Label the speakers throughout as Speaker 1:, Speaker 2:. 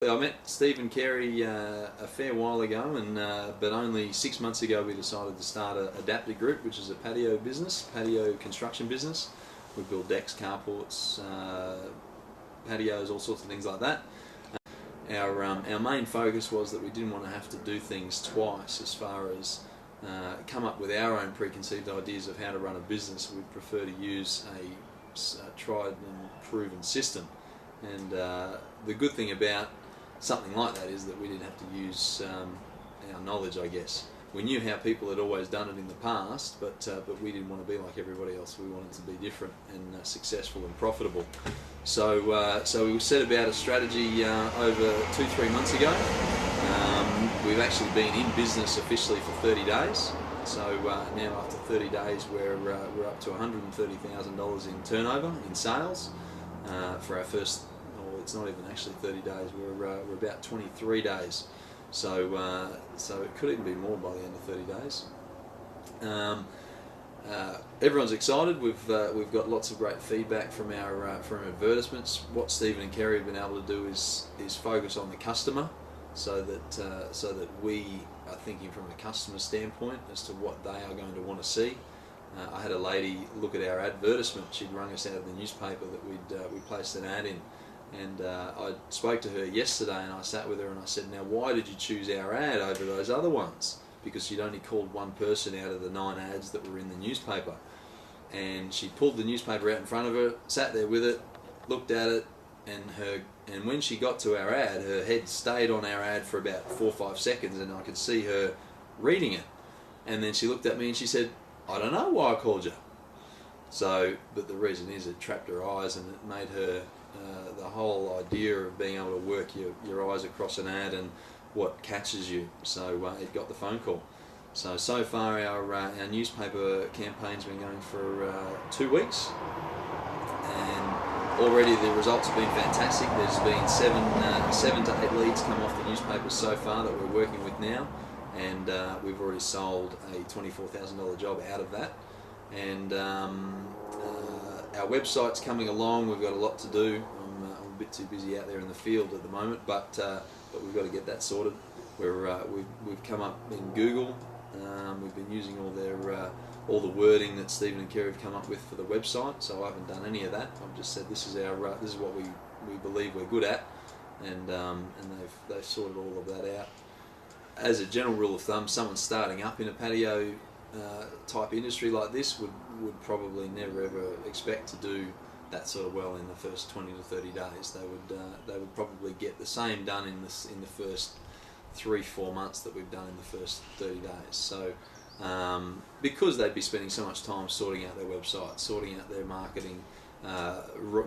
Speaker 1: I met Steve and Carey a fair while ago, and but only 6 months ago we decided to start a Adaptit group, which is a patio construction business. We build decks, carports, patios, all sorts of things like that. Our main focus was that we didn't want to have to do things twice as far as come up with our own preconceived ideas of how to run a business. We'd prefer to use a tried and proven system. And the good thing about something like that is that we didn't have to use our knowledge, I guess. We knew how people had always done it in the past, but we didn't want to be like everybody else. We wanted to be different and successful and profitable. So we set about a strategy over 2-3 months ago. We've actually been in business officially for 30 days. So now after 30 days we're up to $130,000 in turnover, in sales. For our first, well, it's not even actually 30 days, we're about 23 days. So it could even be more by the end of 30 days. Everyone's excited. We've got lots of great feedback from our advertisements. What Stephen and Carey have been able to do is focus on the customer, so that we are thinking from a customer standpoint as to what they are going to want to see. I had a lady look at our advertisement. She'd rung us out of the newspaper that we placed an ad in, and I spoke to her yesterday, and I sat with her and I said, now why did you choose our ad over those other ones? Because she'd only called one person out of the 9 ads that were in the newspaper, and she pulled the newspaper out in front of her, sat there with it, looked at it, and when she got to our ad, her head stayed on our ad for about 4 or 5 seconds, and I could see her reading it, and then she looked at me and she said, I don't know why I called you. But the reason is it trapped her eyes, and it made her, the whole idea of being able to work your eyes across an ad and what catches you. So it got the phone call. So far our newspaper campaign's been going for 2 weeks, and already the results have been fantastic. There's been 7 to 8 leads come off the newspapers so far that we're working with now. And we've already sold a $24,000 job out of that. And our website's coming along. We've got a lot to do. I'm a bit too busy out there in the field at the moment, but we've got to get that sorted. We've come up in Google. We've been using all the wording that Stephen and Carey have come up with for the website. So I haven't done any of that. I've just said this is what we believe we're good at, and they've sorted all of that out. As a general rule of thumb, someone starting up in a patio type industry like this would probably never ever expect to do that sort of well in the first 20 to 30 days. They would probably get the same done in the first 3-4 months that we've done in the first 30 days. So because they'd be spending so much time sorting out their website, sorting out their marketing,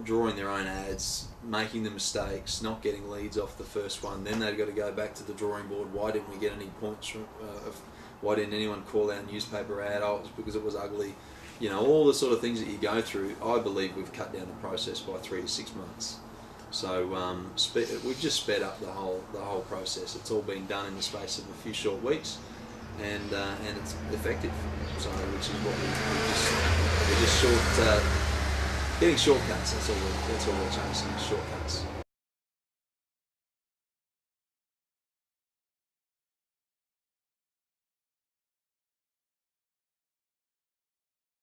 Speaker 1: drawing their own ads, making the mistakes, not getting leads off the first one, then they've got to go back to the drawing board. Why didn't we get any points why didn't anyone call our newspaper ad? Oh, it was because it was ugly. You know, all the sort of things that you go through. I believe we've cut down the process by 3 to 6 months. So we've just sped up the whole process. It's all been done in the space of a few short weeks, and it's effective. So which is what we're just getting shortcuts. That's all we're chasing, shortcuts.